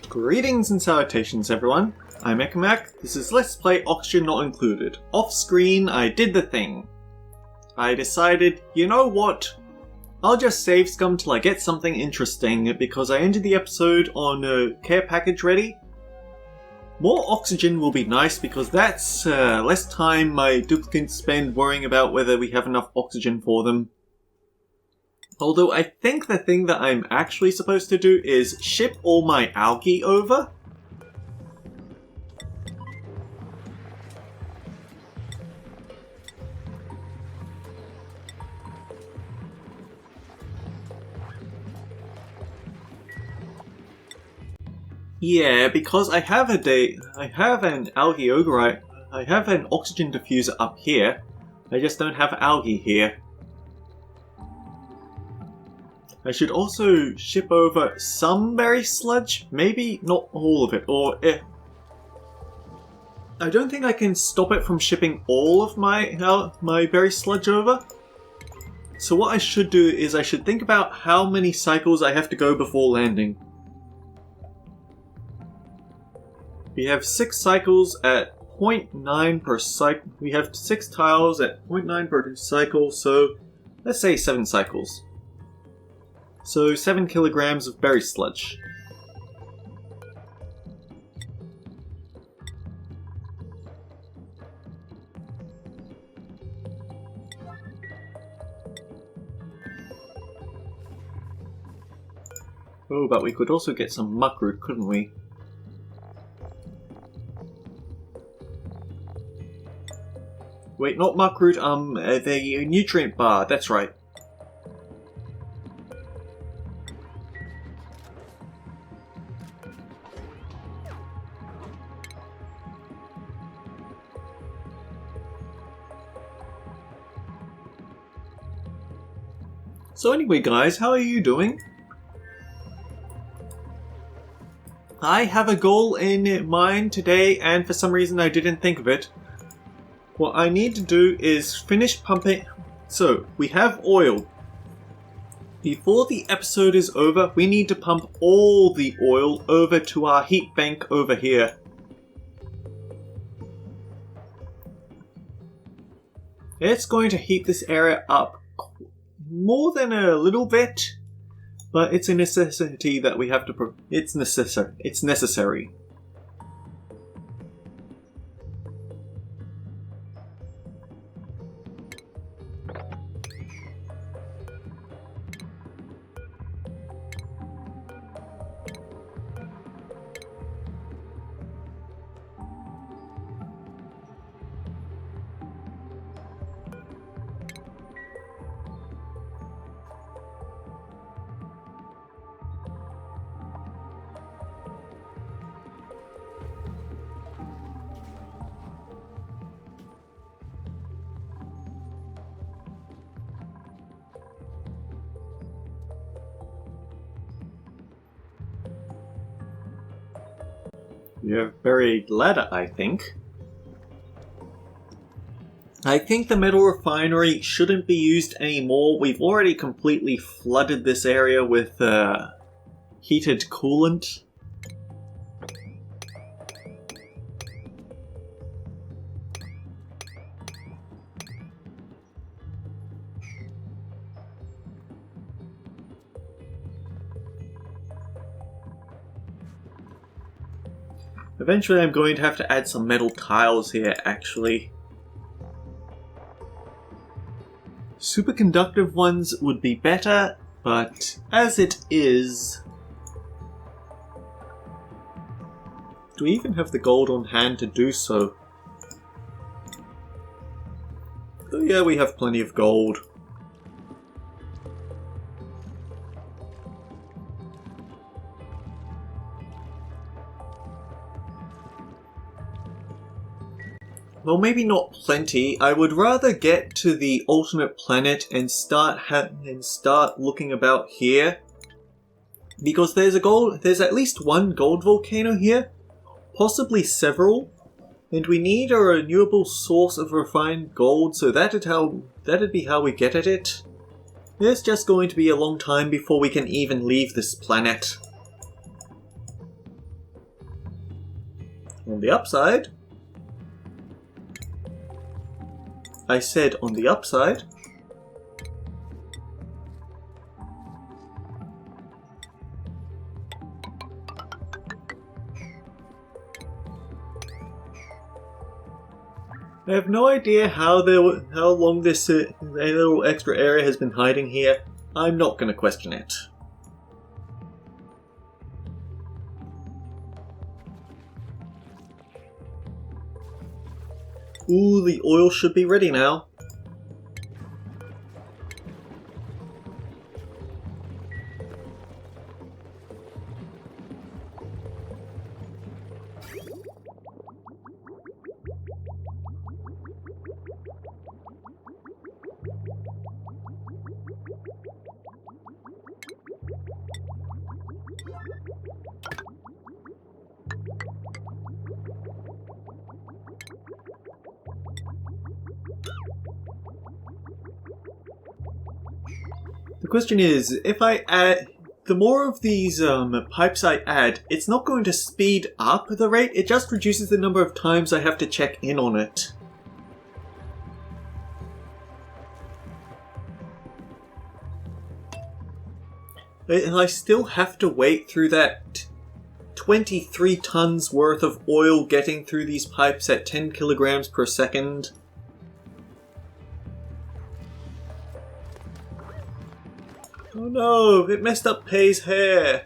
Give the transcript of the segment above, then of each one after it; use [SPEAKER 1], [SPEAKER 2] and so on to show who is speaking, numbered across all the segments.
[SPEAKER 1] Greetings and salutations everyone, I'm Ekamac, this is Let's Play Oxygen Not Included. Off screen, I did the thing. I decided, you know what, I'll just save scum till I get something interesting because I ended the episode on a care package ready. More oxygen will be nice because that's less time my duplicates spend worrying about whether we have enough oxygen for them. Although I think the thing that I'm actually supposed to do is ship all my algae over. Yeah, because I have an algae ogre, I have an oxygen diffuser up here. I just don't have algae here. I should also ship over some berry sludge, maybe not all of it, or I don't think I can stop it from shipping all of my berry sludge over. So what I should do is I should think about how many cycles I have to go before landing. We have 6 cycles at 0.9 per cycle. We have 6 tiles at 0.9 per cycle, so let's say 7 cycles. So 7 kilograms of berry sludge. Oh, but we could also get some muckroot, couldn't we? Wait, not muckroot, the nutrient bar, that's right. So anyway guys, how are you doing? I have a goal in mind today and for some reason I didn't think of it. What I need to do is finish pumping. So, we have oil. Before the episode is over, we need to pump all the oil over to our heat bank over here. It's going to heat this area up more than a little bit, but it's a necessity that we have to. It's necessary. You have buried ladder, I think. I think the metal refinery shouldn't be used anymore. We've already completely flooded this area with heated coolant. Eventually I'm going to have to add some metal tiles here, actually. Superconductive ones would be better, but as it is... Do we even have the gold on hand to do so? Oh yeah, we have plenty of gold. Well, maybe not plenty. I would rather get to the alternate planet and start looking about here, because there's at least one gold volcano here, possibly several, and we need a renewable source of refined gold. So that'd be how we get at it. It's just going to be a long time before we can even leave this planet. On the upside, I said on the upside, I have no idea how long this little extra area has been hiding here. I'm not going to question it. Ooh, the oil should be ready now. The question is, if I add... The more of these pipes I add, it's not going to speed up the rate, it just reduces the number of times I have to check in on it. And I still have to wait through that 23 tons worth of oil getting through these pipes at 10 kilograms per second. Oh no, it messed up Pei's hair.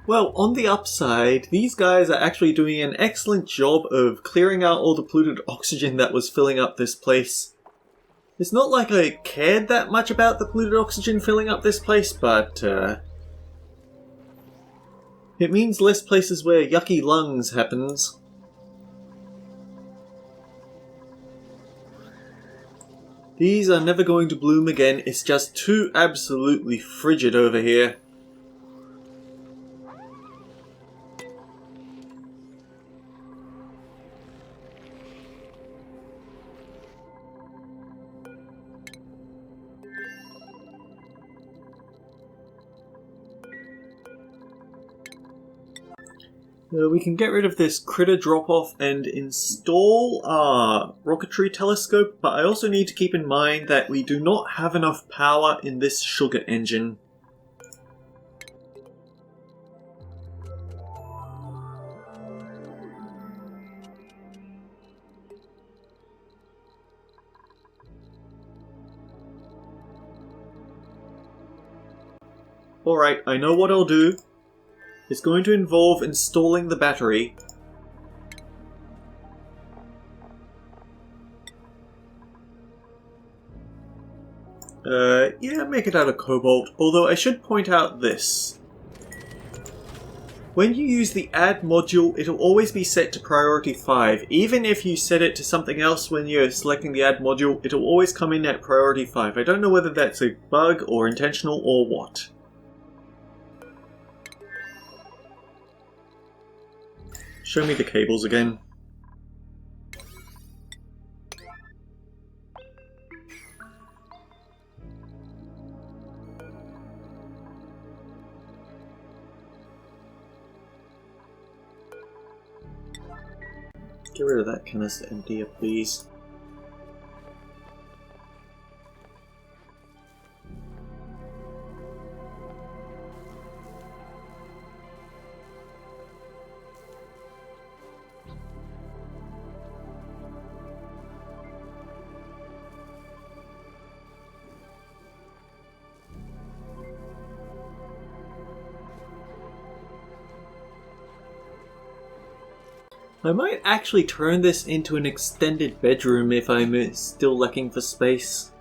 [SPEAKER 1] Well, on the upside, these guys are actually doing an excellent job of clearing out all the polluted oxygen that was filling up this place. It's not like I cared that much about the polluted oxygen filling up this place, but it means less places where yucky lungs happens. These are never going to bloom again, it's just too absolutely frigid over here. We can get rid of this critter drop-off and install our rocketry telescope, but I also need to keep in mind that we do not have enough power in this sugar engine. Alright, I know what I'll do. It's going to involve installing the battery. Yeah, make it out of cobalt, although I should point out this. When you use the add module, it'll always be set to priority 5. Even if you set it to something else when you're selecting the add module, it'll always come in at priority 5. I don't know whether that's a bug or intentional or what. Show me the cables again. Get rid of that canister emptier, please. I might actually turn this into an extended bedroom if I'm still lacking for space.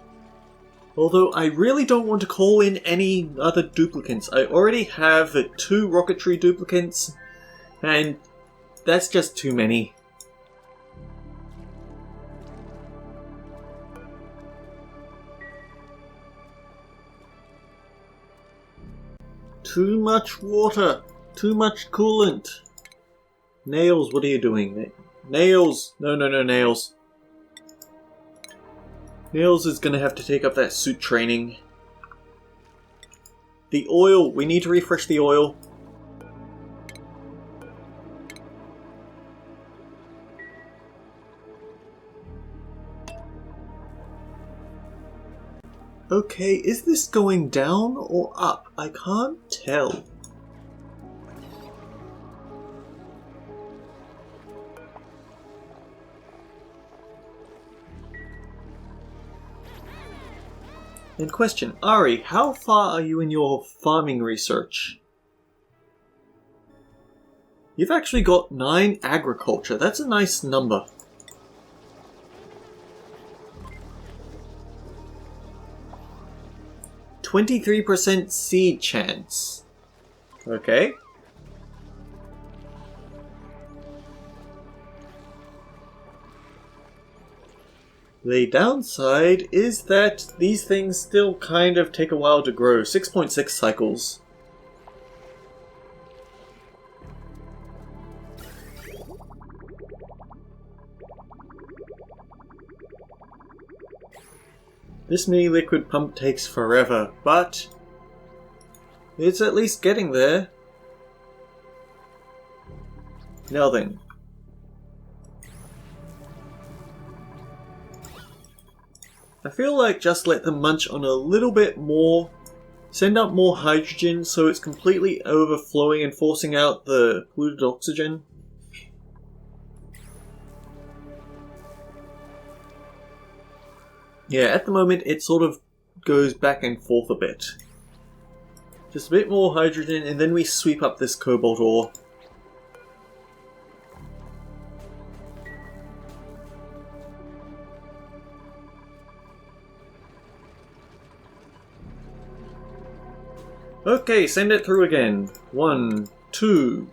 [SPEAKER 1] Although I really don't want to call in any other duplicants. I already have 2 rocketry duplicants, and that's just too many. Too much water. Too much coolant. Nails, what are you doing? Nails! No, no, no, Nails. Nails is gonna have to take up that suit training. The oil. We need to refresh the oil. Okay, is this going down or up? I can't tell. And question, Ari, how far are you in your farming research? You've actually got 9 agriculture. That's a nice number. %23 seed chance. Okay. The downside is that these things still kind of take a while to grow. 6.6 cycles. This mini liquid pump takes forever, but it's at least getting there. Now then. I feel like just let them munch on a little bit more, send out more hydrogen so it's completely overflowing and forcing out the polluted oxygen. Yeah, at the moment it sort of goes back and forth a bit. Just a bit more hydrogen and then we sweep up this cobalt ore. Okay, send it through again. 1, 2.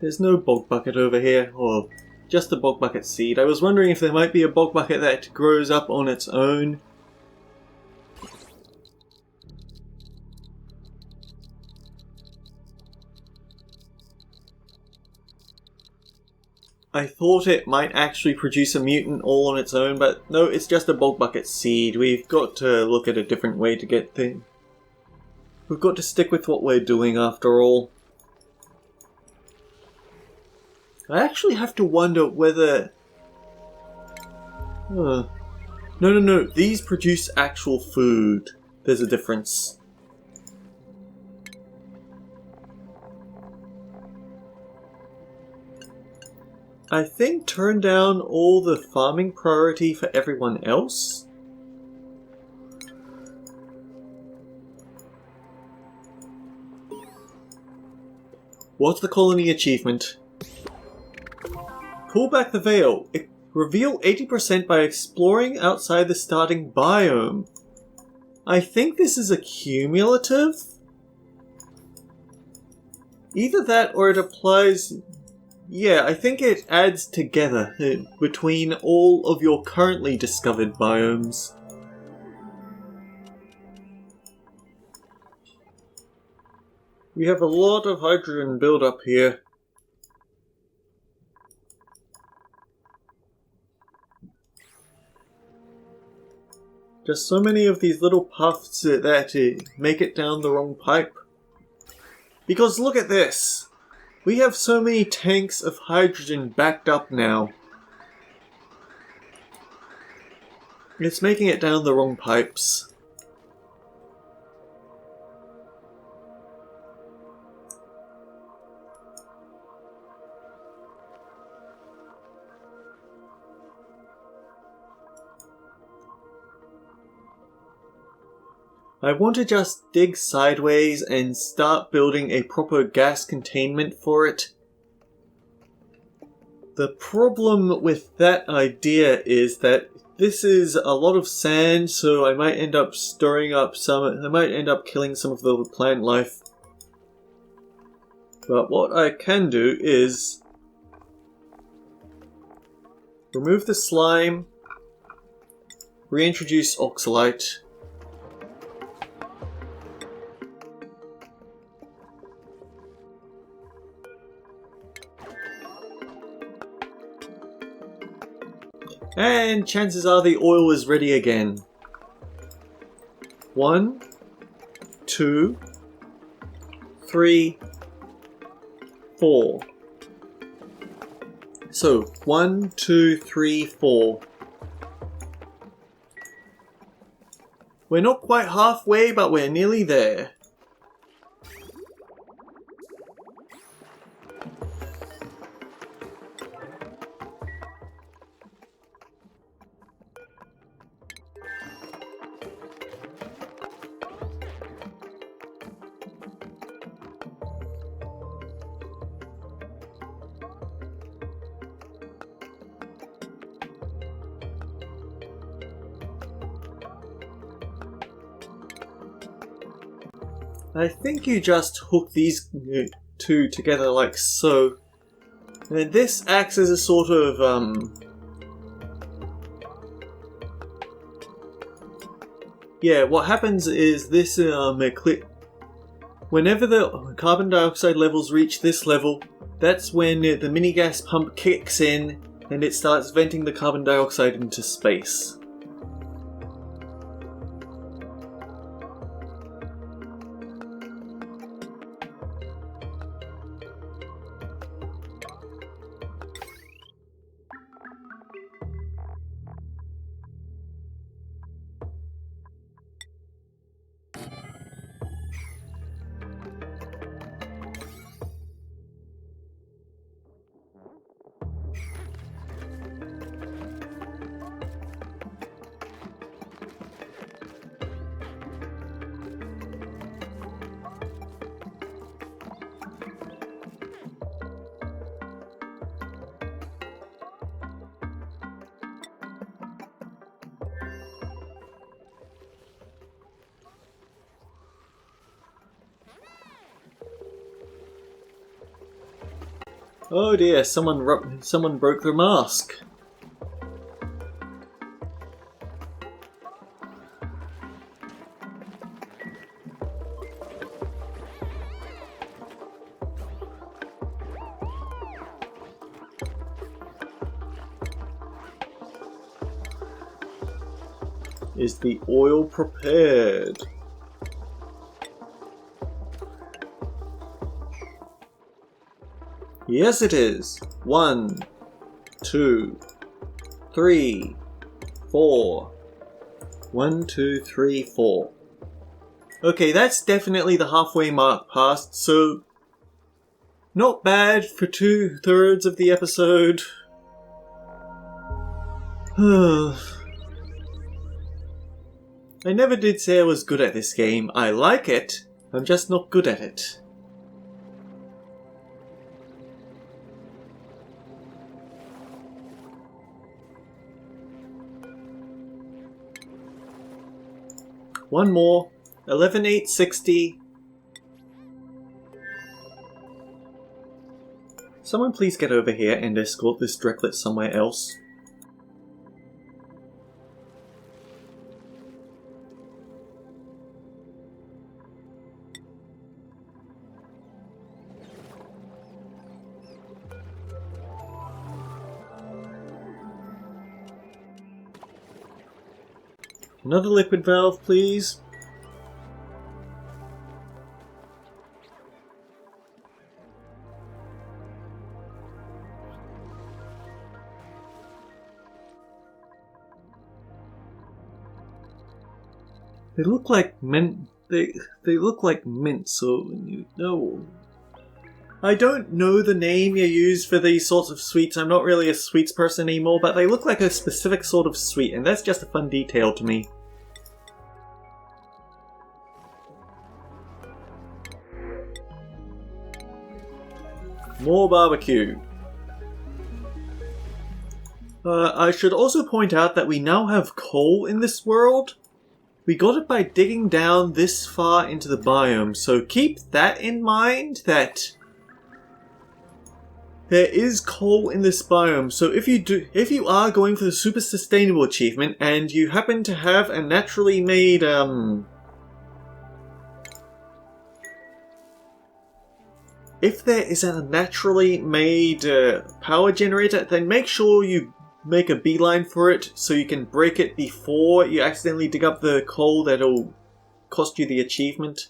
[SPEAKER 1] There's no bog bucket over here, or just a bog bucket seed. I was wondering if there might be a bog bucket that grows up on its own. I thought it might actually produce a mutant all on its own, but no, it's just a bog bucket seed. We've got to look at a different way to get things. We've got to stick with what we're doing after all. I actually have to wonder whether... No. These produce actual food. There's a difference. I think turn down all the farming priority for everyone else. What's the colony achievement? Pull back the veil. Reveal 80% by exploring outside the starting biome. I think this is a cumulative? Either that or it applies... Yeah, I think it adds together between all of your currently discovered biomes. We have a lot of hydrogen build-up here. Just so many of these little puffs that make it down the wrong pipe. Because look at this! We have so many tanks of hydrogen backed up now. It's making it down the wrong pipes. I want to just dig sideways and start building a proper gas containment for it. The problem with that idea is that this is a lot of sand, so I might end up stirring up I might end up killing some of the plant life. But what I can do is remove the slime, reintroduce oxalite, and chances are the oil is ready again. 1, 2, 3, 4. So 1, 2, 3, 4. We're not quite halfway, but we're nearly there. I think you just hook these two together like so. And this acts as a sort of, yeah, what happens is this, whenever the carbon dioxide levels reach this level, that's when the mini gas pump kicks in and it starts venting the carbon dioxide into space. Oh dear, someone broke their mask. Is the oil prepared? Yes, it is. 1, 2, 3, 4. 1, 2, 3, 4. Okay, that's definitely the halfway mark passed, so not bad for 2/3 of the episode. I never did say I was good at this game. I like it, I'm just not good at it. One more. 11,860. Someone please get over here and escort this Drecklet somewhere else. Another liquid valve, please. They look like mint. They look like mint, so you know. I don't know the name you use for these sorts of sweets. I'm not really a sweets person anymore, but they look like a specific sort of sweet, and that's just a fun detail to me. More barbecue. I should also point out that we now have coal in this world. We got it by digging down this far into the biome, so keep that in mind, that there is coal in this biome. So if you are going for the super sustainable achievement and you happen to have a naturally made if there is a naturally made power generator, then make sure you make a beeline for it so you can break it before you accidentally dig up the coal that'll cost you the achievement.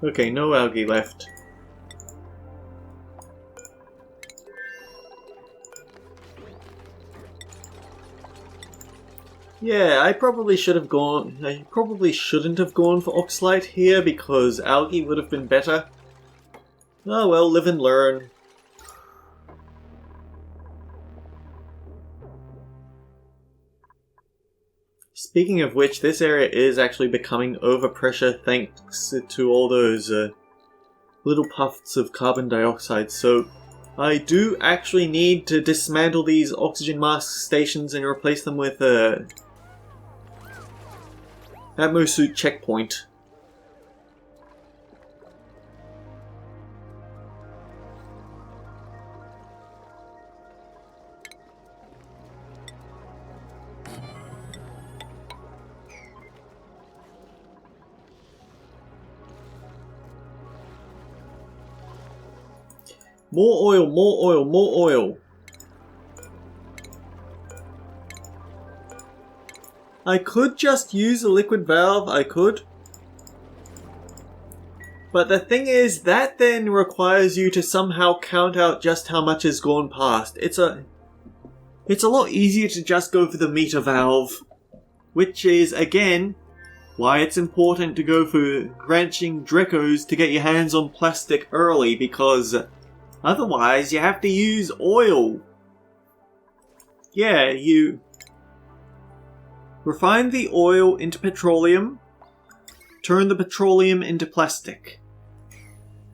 [SPEAKER 1] Okay, no algae left. Yeah, I probably shouldn't have gone for Oxlite here because algae would have been better. Oh well, live and learn. Speaking of which, this area is actually becoming overpressure thanks to all those little puffs of carbon dioxide, so I do actually need to dismantle these oxygen mask stations and replace them with a atmosuit checkpoint. More oil, more oil, more oil. I could just use a liquid valve, I could. But the thing is, that then requires you to somehow count out just how much has gone past. It's a lot easier to just go for the meter valve. Which is, again, why it's important to go for branching Drecos to get your hands on plastic early, because otherwise, you have to use oil. Yeah, you refine the oil into petroleum, turn the petroleum into plastic.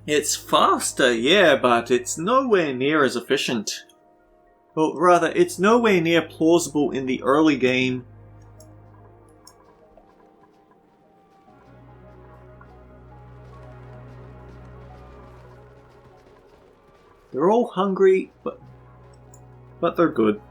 [SPEAKER 1] It's faster, yeah, but it's nowhere near as efficient. Or rather, it's nowhere near plausible in the early game. They're all hungry, but they're good.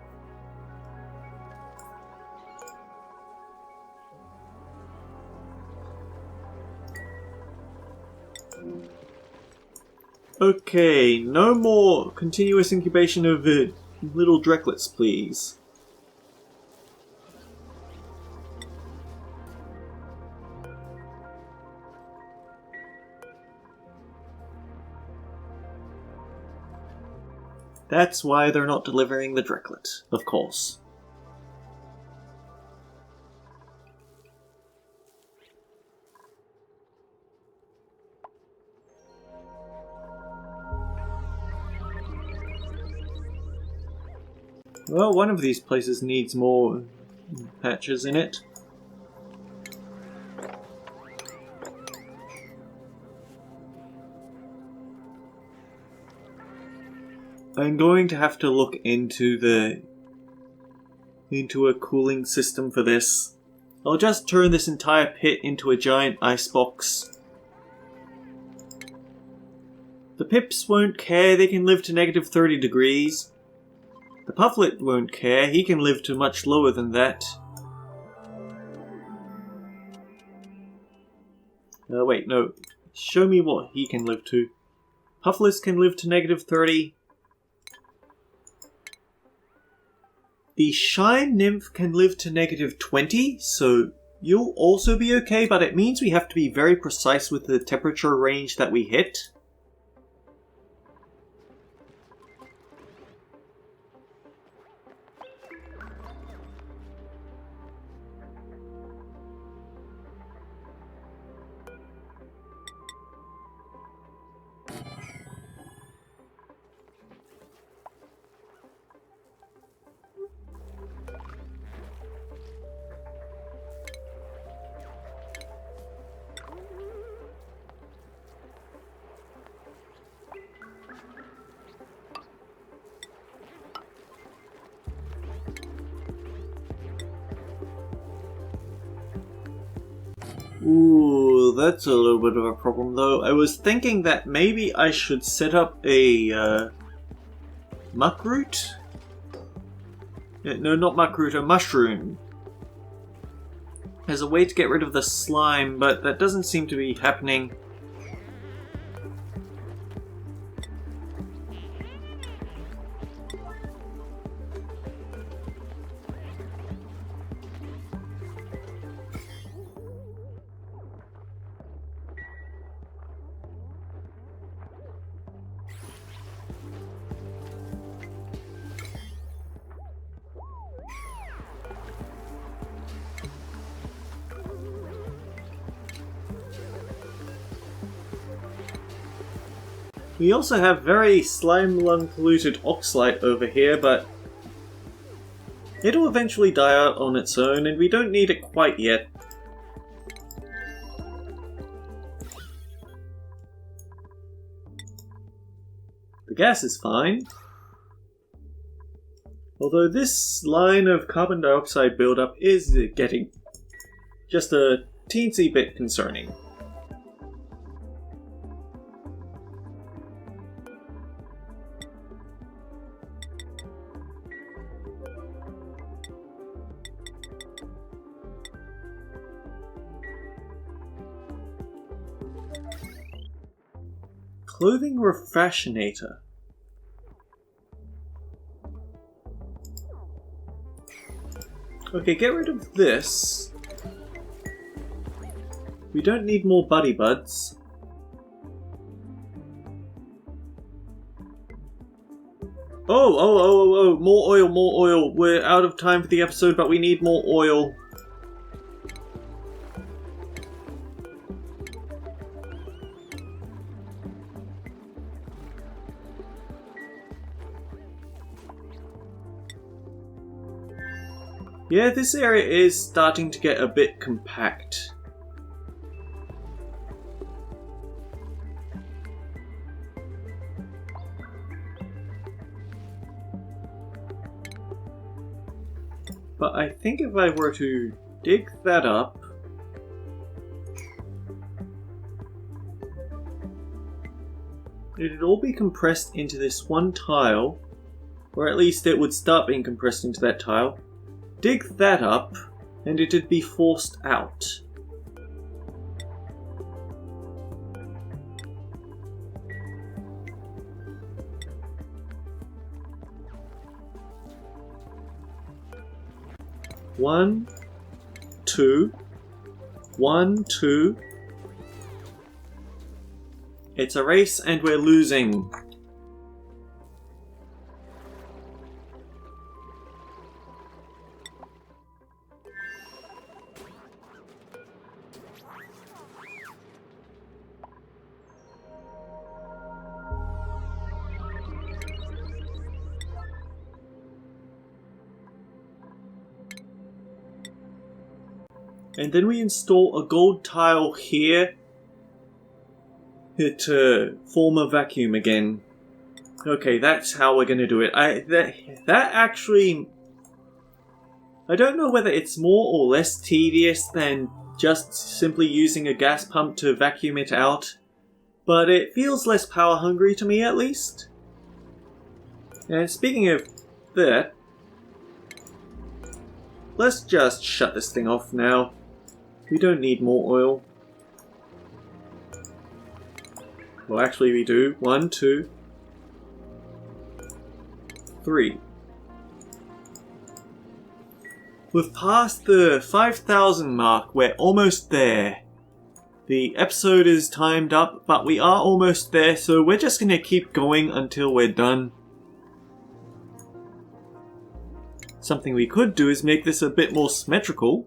[SPEAKER 1] Okay, no more continuous incubation of little Drecklets, please. That's why they're not delivering the Drecklet, of course. Well, one of these places needs more patches in it. I'm going to have to look into a cooling system for this. I'll just turn this entire pit into a giant icebox. The pips won't care, they can live to negative 30 degrees. The Pufflet won't care, he can live to much lower than that. Wait, no. Show me what he can live to. Pufflets can live to negative 30. The Shine Nymph can live to -20, so you'll also be okay, but it means we have to be very precise with the temperature range that we hit. Ooh, that's a little bit of a problem though. I was thinking that maybe I should set up a muckroot? No, not muckroot, a mushroom. As a way to get rid of the slime, but that doesn't seem to be happening. We also have very slime-lung polluted oxalite over here, but it'll eventually die out on its own, and we don't need it quite yet. The gas is fine. Although this line of carbon dioxide buildup is getting just a teensy bit concerning. Clothing refashionator. Okay, get rid of this. We don't need more buddy buds. Oh, more oil, more oil. We're out of time for the episode, but we need more oil. Yeah, this area is starting to get a bit compact. But I think if I were to dig that up, it'd all be compressed into this one tile, or at least it would start being compressed into that tile. Dig that up, and it'd be forced out. One, two, 1, 2. It's a race and we're losing. And then we install a gold tile here to form a vacuum again. Okay, that's how we're going to do it. That actually... I don't know whether it's more or less tedious than just simply using a gas pump to vacuum it out, but it feels less power hungry to me at least. And speaking of that, let's just shut this thing off now. We don't need more oil. Well, actually we do. 1, 2, 3. We've passed the 5,000 mark. We're almost there. The episode is timed up, but we are almost there, so we're just going to keep going until we're done. Something we could do is make this a bit more symmetrical.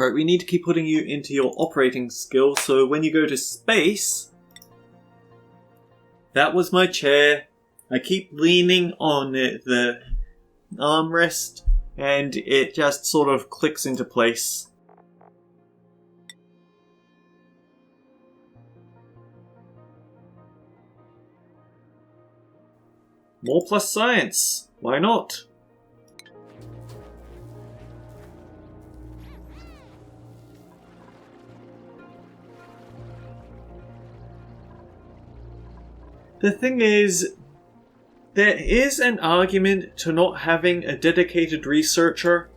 [SPEAKER 1] Right, we need to keep putting you into your operating skill, so when you go to space... That was my chair. I keep leaning on the armrest, and it just sort of clicks into place. More plus science. Why not? The thing is, there is an argument to not having a dedicated researcher,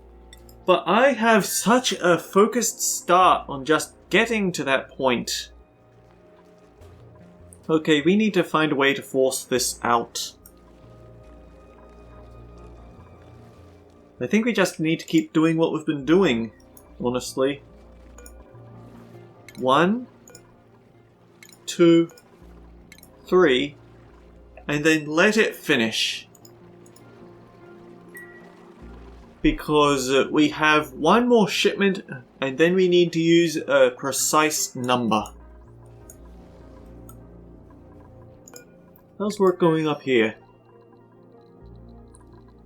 [SPEAKER 1] but I have such a focused start on just getting to that point. Okay, we need to find a way to force this out. I think we just need to keep doing what we've been doing, honestly. 1, 2, 3, and then let it finish. Because we have one more shipment, and then we need to use a precise number. How's work going up here?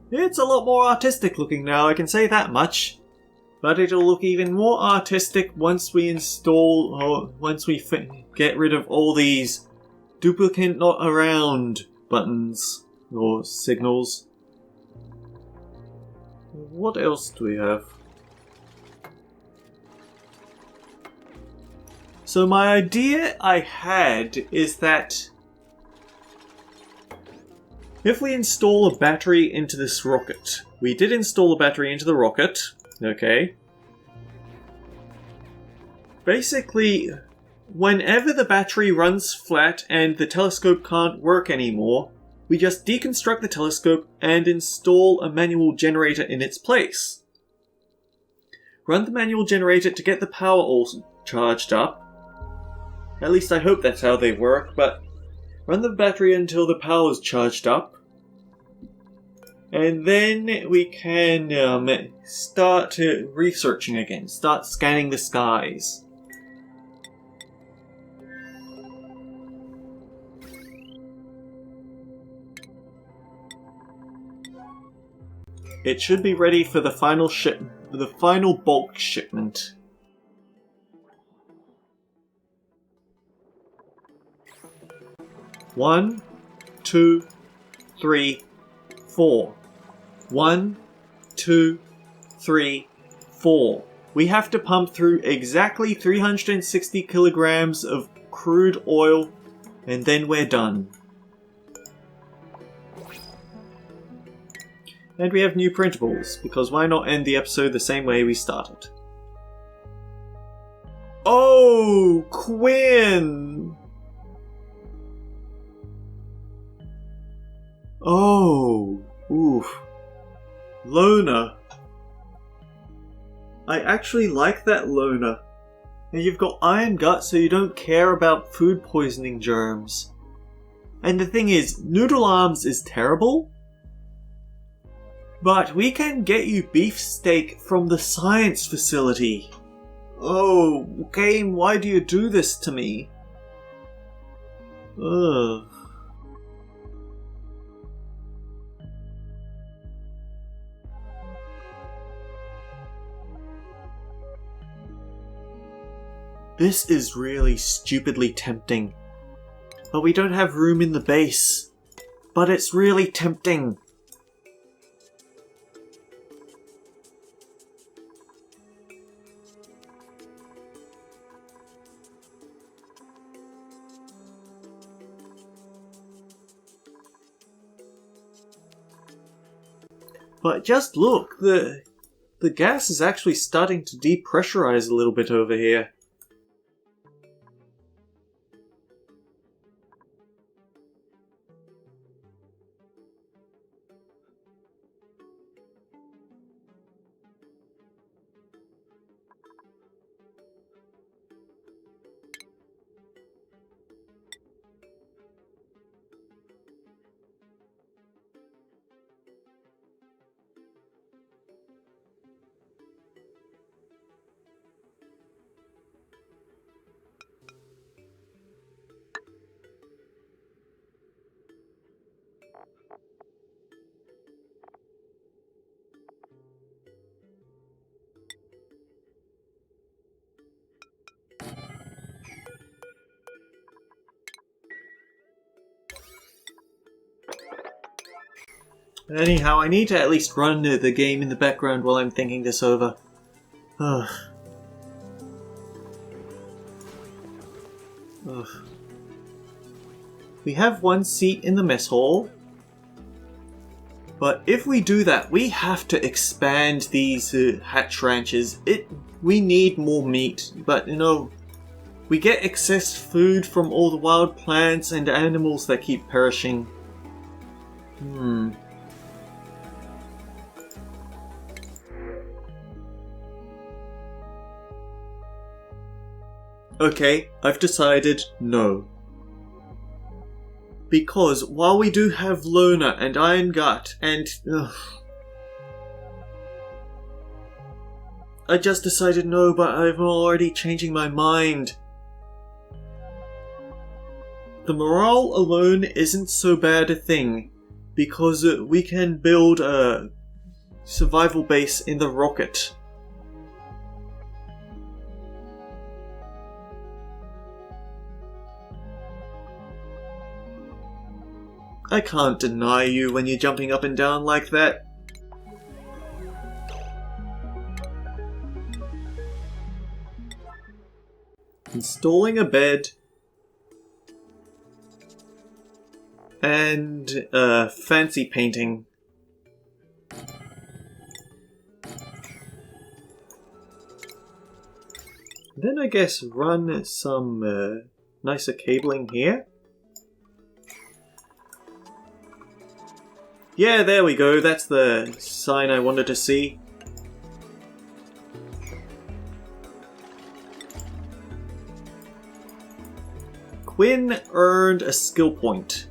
[SPEAKER 1] It's a lot more artistic looking now, I can say that much. But it'll look even more artistic once we install, or once we get rid of all these duplicate not around buttons or signals. What else do we have? So my idea I had is that if we install a battery into this rocket, we did install a battery into the rocket, okay? Basically, whenever the battery runs flat and the telescope can't work anymore, we just deconstruct the telescope and install a manual generator in its place. Run the manual generator to get the power all charged up. At least I hope that's how they work, but run the battery until the power is charged up. And then we can start researching again, start scanning the skies. It should be ready for the final bulk shipment. One, 2, 3, 4. 1, 2, 3, 4. We have to pump through exactly 360 kilograms of crude oil, and then we're done. And we have new printables, because why not end the episode the same way we started? Oh, Quinn! Oh, oof. Loner. I actually like that loner. And you've got iron gut so you don't care about food poisoning germs. And the thing is, Noodle Arms is terrible. But we can get you beefsteak from the science facility. Oh, game, why do you do this to me? Ugh. This is really stupidly tempting. But we don't have room in the base. But it's really tempting. But just look, the gas is actually starting to depressurize a little bit over here. Anyhow, I need to at least run the game in the background while I'm thinking this over. Ugh. Ugh. We have one seat in the mess hall. But if we do that, we have to expand these hatch ranches. We need more meat, but you know, we get excess food from all the wild plants and animals that keep perishing. Okay, I've decided no. Because while we do have Loner and Iron Gut and... I just decided no, but I'm already changing my mind. The morale alone isn't so bad a thing, because we can build a survival base in the rocket. I can't deny you when you're jumping up and down like that. Installing a bed. And fancy painting. Then I guess run some nicer cabling here. Yeah, there we go. That's the sign I wanted to see. Quinn earned a skill point.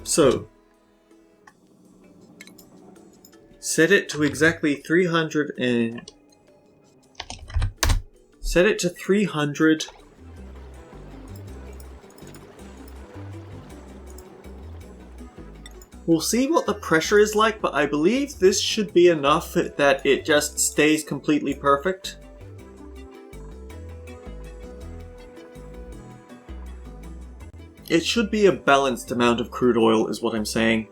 [SPEAKER 1] So, set it to exactly 300 and... set it to 300. We'll see what the pressure is like, but I believe this should be enough that it just stays completely perfect. It should be a balanced amount of crude oil is what I'm saying.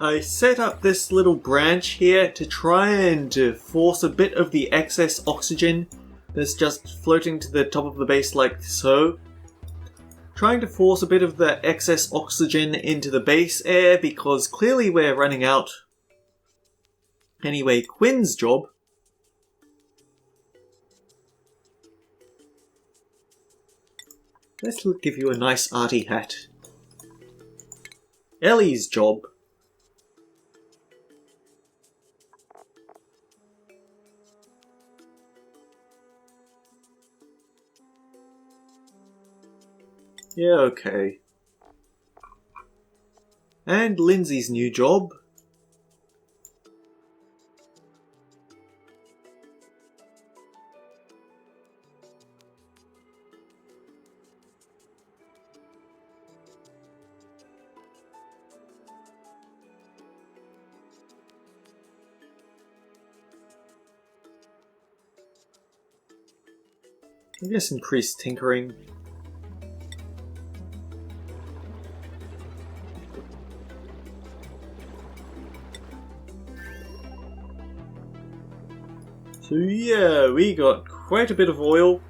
[SPEAKER 1] I set up this little branch here to try and force a bit of the excess oxygen that's just floating to the top of the base like so. Trying to force a bit of the excess oxygen into the base air because clearly we're running out. Anyway, Quinn's job. Let's give you a nice arty hat. Ellie's job. Yeah, okay. And Lindsay's new job. I guess increase tinkering. So yeah, we got quite a bit of oil.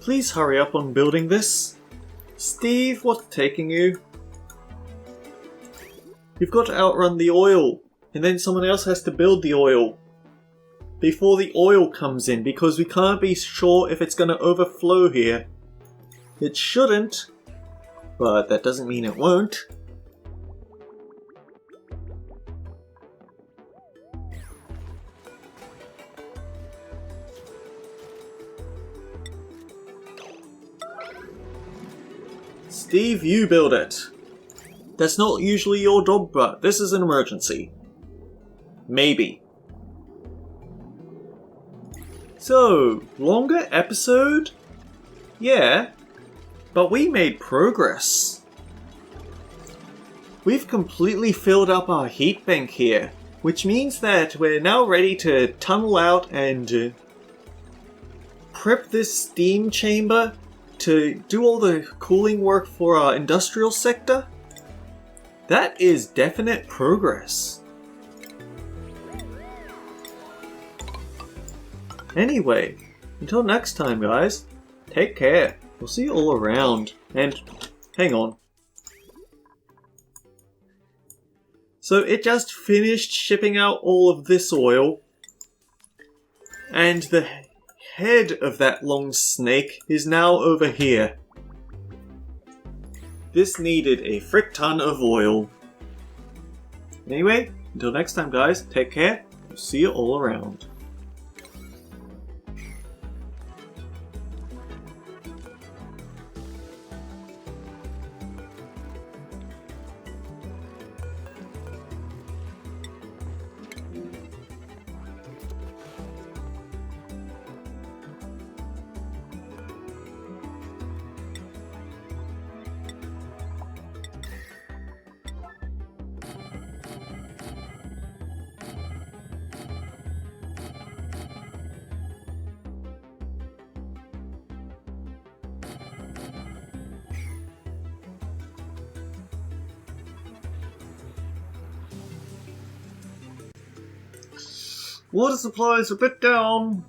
[SPEAKER 1] Please hurry up on building this. Steve, what's taking you? You've got to outrun the oil, and then someone else has to build the oil before the oil comes in, because we can't be sure if it's going to overflow here. It shouldn't, but that doesn't mean it won't. Steve, you build it. That's not usually your job, but this is an emergency. Maybe. So, longer episode? Yeah, but we made progress. We've completely filled up our heat bank here, which means that we're now ready to tunnel out and prep this steam chamber to do all the cooling work for our industrial sector. That is definite progress. Anyway, until next time guys, take care. We'll see you all around. And hang on. So it just finished shipping out all of this oil, and the head of that long snake is now over here. This needed a frick ton of oil. Anyway, until next time guys, take care. We'll see you all around. Water supply is a bit down.